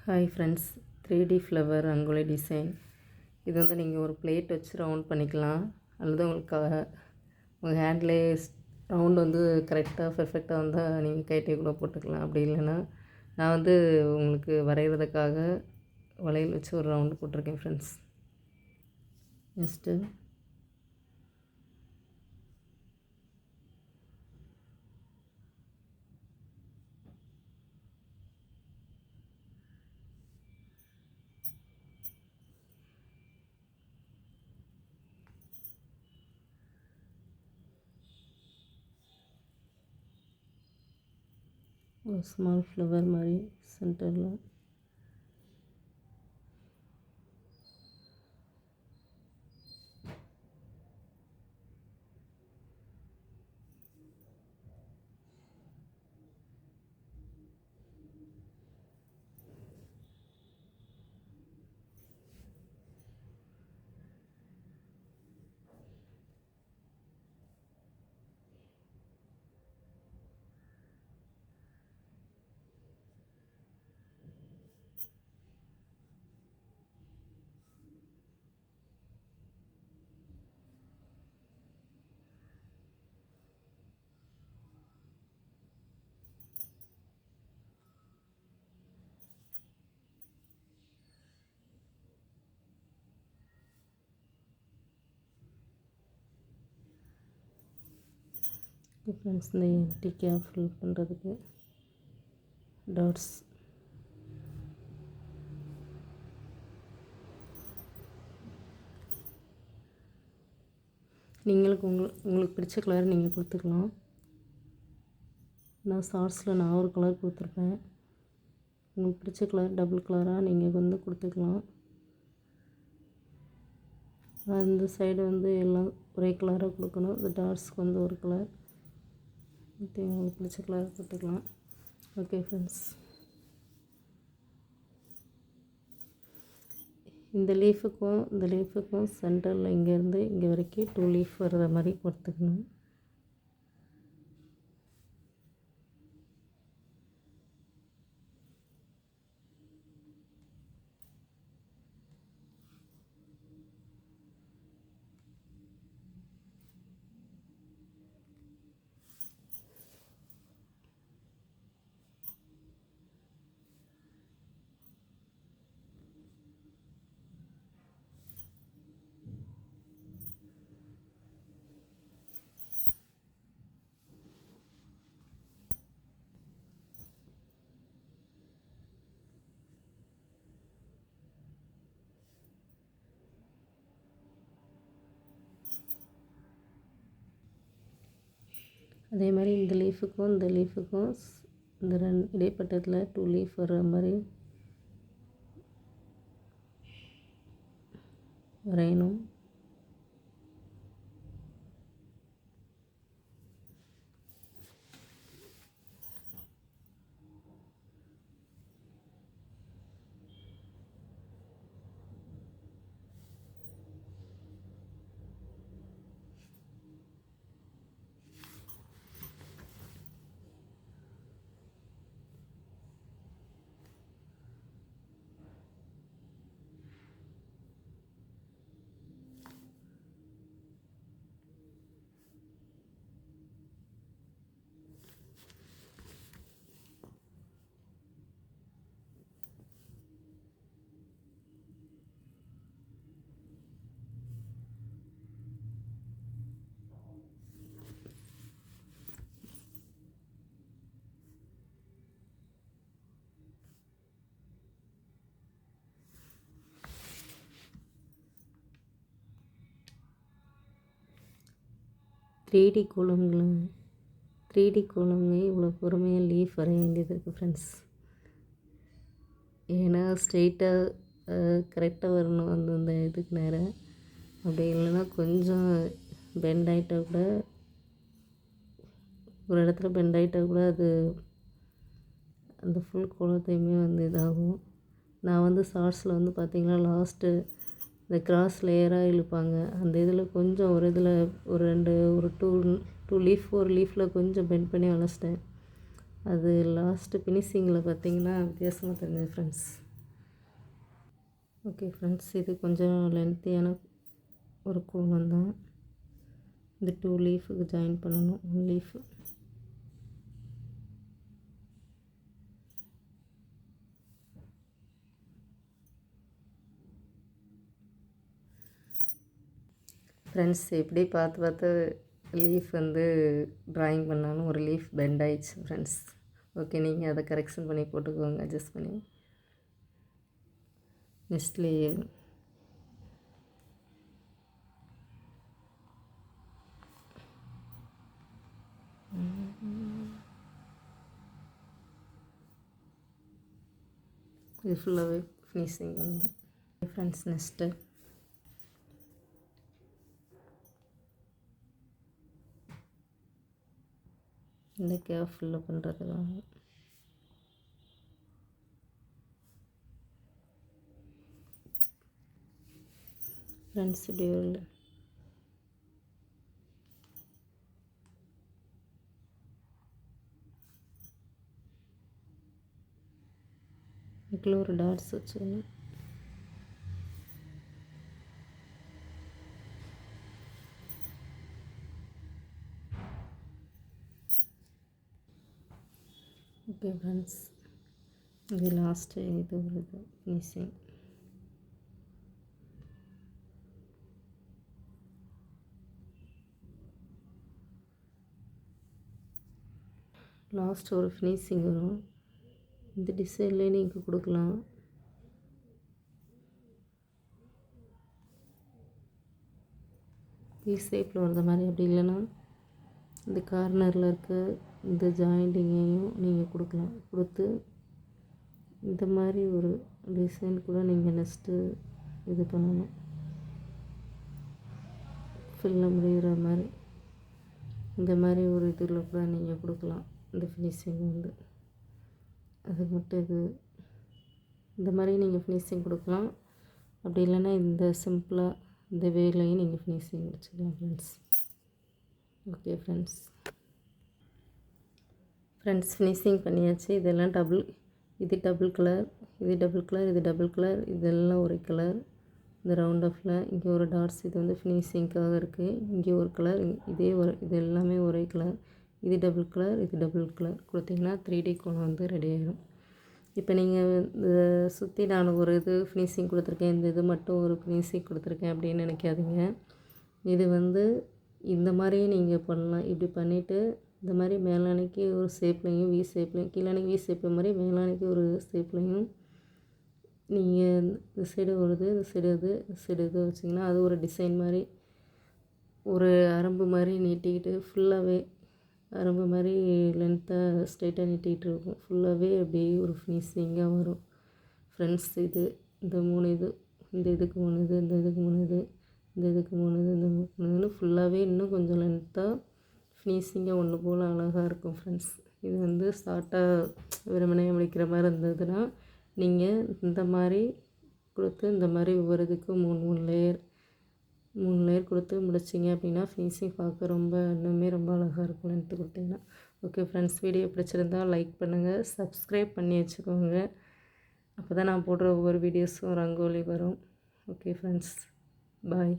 Hi friends, 3D flower rangoli design. இது வந்து நீங்கள் ஒரு பிளேட் வச்சு ரவுண்ட் பண்ணிக்கலாம், அல்லது உங்கள் ஹேண்ட்லேயே ரவுண்டு வந்து கரெக்டாக பெர்ஃபெக்டாக வந்தால் நீங்கள் கைட்டே கூட போட்டுக்கலாம். அப்படி இல்லைன்னா நான் வந்து உங்களுக்கு வரைகிறதுக்காக வளையல் வச்சு ஒரு ரவுண்டு போட்டிருக்கேன் ஃப்ரெண்ட்ஸ். நெக்ஸ்ட்டு ஒரு ஸ்மால் ஃப்ளவர் மாதிரி சென்டரில் ஃப்ரெண்ட்ஸ். இந்த எம்டி கேப் ஃபில் பண்ணுறதுக்கு டாட்ஸ் உங்களுக்கு பிடிச்ச கலர் நீங்கள் கொடுத்துக்கலாம். நான் ஷார்ட்ஸில் ஒரு கலர் கொடுத்துருப்பேன். உங்களுக்கு பிடிச்ச கலர் டபுள் கலராக நீங்கள் வந்து கொடுத்துக்கலாம். இந்த சைடு வந்து எல்லாம் ஒரே கலராக கொடுக்கணும். இந்த டாட்ஸ்க்கு வந்து ஒரு கலர், உங்களுக்கு பிடிச்ச கலர் கொடுத்துக்கலாம். ஓகே ஃப்ரெண்ட்ஸ், இந்த லீஃபுக்கும் சென்டரில் இங்கேருந்து இங்கே வரைக்கும் 2 லீஃப் வர்ற மாதிரி கொடுத்துக்கணும். அதே மாதிரி இந்த லீஃபுக்கும் இந்த இடைப்பட்டத்தில் 2 லீஃப் வர்ற மாதிரி வரையணும். த்ரீ டி கோலம்ங்க இவ்வளோ பொறுமையாக லீஃப் வரைய வேண்டியது இருக்குது ஃப்ரெண்ட்ஸ். ஏன்னா ஸ்ட்ரெயிட்டாக கரெக்டாக வரணும் அந்த இதுக்கு நேரம். அப்படி இல்லைன்னா கொஞ்சம் பெண்ட் ஆகிட்டால் கூட, ஒரு இடத்துல பெண்ட் ஆகிட்டால் கூட அது அந்த ஃபுல் கோலத்தையுமே வந்து இதாகும். நான் வந்து ஷார்ட்ஸில் வந்து பார்த்திங்கன்னா லாஸ்ட்டு இந்த கிராஸ் லேயராக இழுப்பாங்க. அந்த இதில் கொஞ்சம் ஒரு இதில் ஒரு 2 லீஃப் ஒரு லீஃபில் கொஞ்சம் பெண்ட் பண்ணி வளைச்சிட்டேன். அது லாஸ்ட்டு ஃபினிஷிங்கில் பார்த்திங்கன்னா வித்தியாசமாக தெரிஞ்சது ஃப்ரெண்ட்ஸ். ஓகே ஃப்ரெண்ட்ஸ், இது கொஞ்சம் லென்த்தியான ஒரு கோலம் தான். இந்த 2 லீஃபுக்கு ஜாயின் பண்ணணும். 1 லீஃபு. ஃப்ரெண்ட்ஸ், எப்படி பார்த்து லீஃப் வந்து ட்ராயிங் பண்ணாலும் ஒரு லீஃப் பெண்ட் ஆயிடுச்சு ஃப்ரெண்ட்ஸ். ஓகே, நீங்கள் அதை கரெக்ஷன் பண்ணி போட்டுக்கோங்க, அட்ஜஸ்ட் பண்ணி. Next layer. இது ஃபுல்லாகவே ஃபினிஷிங் பண்ணணும் ஃப்ரெண்ட்ஸ். நெக்ஸ்ட்டு இந்த கேப் ஃபுல்லாக பண்ணுறதுக்காக ஃப்ரெண்ட்ஸ் இப்படி ஒரு இதுக்குள்ள ஒரு டாட்ஸ் வச்சுக்கணும். ஓகே ஃப்ரெண்ட்ஸ், இது லாஸ்ட்டு இது ஒரு ஃபினிஷிங். லாஸ்ட் ஒரு ஃபினிஷிங் வரும். இந்த டிசைன்லேயே நீங்கள் கொடுக்கலாம். ஷேப்பில் வர்ற மாதிரி, அப்படி இல்லைன்னா இந்த கார்னரில் இருக்க இந்த ஜாயிண்டிங்கையும் நீங்கள் கொடுக்கலாம். கொடுத்து இந்த மாதிரி ஒரு டிசைன் கூட நீங்கள் நெக்ஸ்ட்டு இது பண்ணணும். ஃபில்ல முடிகிற மாதிரி இந்த மாதிரி ஒரு இதில் கூட நீங்கள் கொடுக்கலாம். இந்த ஃபினிஷிங் வந்து அதுக்கு மட்டும் இது இந்த மாதிரி நீங்கள் ஃபினிஷிங் கொடுக்கலாம். அப்படி இல்லைன்னா இந்த சிம்பிளாக இந்த வேலையும் நீங்கள் ஃபினிஷிங் வச்சுக்கலாம் ஃப்ரெண்ட்ஸ். ஓகே ஃப்ரெண்ட்ஸ், ஃபினிஷிங் பண்ணியாச்சு. இதெல்லாம் இது டபுள் கலர், இது டபுள் கலர், இது டபுள் கலர், இதெல்லாம் ஒரே கலர். இந்த ரவுண்ட் ஆஃபில் இங்கே ஒரு டாட்ஸ், இது வந்து ஃபினிஷிங்காக இருக்குது. இங்கே ஒரு கலர், இது எல்லாமே ஒரே கலர். இது டபுள் கலர், இது டபுள் கலர் கொடுத்திங்கன்னா 3D கோலம் வந்து ரெடி ஆகிடும். இப்போ நீங்கள் இந்த சுற்றி நான் ஒரு இது ஃபினிஷிங் கொடுத்துருக்கேன், இந்த இது மட்டும் ஒரு ஃபினிஷிங் கொடுத்துருக்கேன் அப்படின்னு நினைக்காதீங்க. இது வந்து இந்த மாதிரியும் நீங்கள் பண்ணலாம். இப்படி பண்ணிவிட்டு இந்த மாதிரி மேலானைக்கு ஒரு ஷேப்லையும் வி ஷேப்லையும், கீழானைக்கு வி ஷேப் மாதிரி மேலானைக்கு ஒரு ஷேப்லையும் நீங்கள் இந்த சைடு வருது, இந்த சைடு இது வச்சிங்கன்னா அது ஒரு டிசைன் மாதிரி ஒரு அரம்பு மாதிரி நீட்டிக்கிட்டு ஃபுல்லாகவே அரம்பு மாதிரி லென்த்தாக ஸ்ட்ரைட்டாக நீட்டிகிட்டு இருக்கும். ஃபுல்லாகவே அப்படியே ஒரு ஃபினிஷிங்காக வரும் ஃப்ரெண்ட்ஸ். இது இந்த 3 இது, இந்த இதுக்கு 3 இது, இந்த இதுக்கு 3 இது, இந்த இதுக்கு 3 இது, இந்த 3 இதுன்னு ஃபுல்லாகவே இன்னும் கொஞ்சம் லென்த்தாக ஃபினிஷிங்காக ஒன்று போல் அழகாக இருக்கும் ஃப்ரெண்ட்ஸ். இது வந்து ஷார்ட்டாக வெறுமனையாக முடிக்கிற மாதிரி இருந்ததுன்னா நீங்கள் இந்த மாதிரி கொடுத்து இந்த மாதிரி ஒவ்வொரு இதுக்கும் 3 லேயர் கொடுத்து முடிச்சிங்க அப்படின்னா ஃபினிஷிங் பார்க்க இன்னுமே ரொம்ப அழகாக இருக்கும் லென்த்து கொடுத்தீங்கன்னா. ஓகே ஃப்ரெண்ட்ஸ், வீடியோ பிடிச்சிருந்தால் லைக் பண்ணுங்கள், சப்ஸ்கிரைப் பண்ணி வச்சுக்கோங்க. அப்போ தான் நான் போடுற ஒவ்வொரு வீடியோஸும் ரங்கோலி வரும். ஓகே ஃப்ரெண்ட்ஸ், பாய்.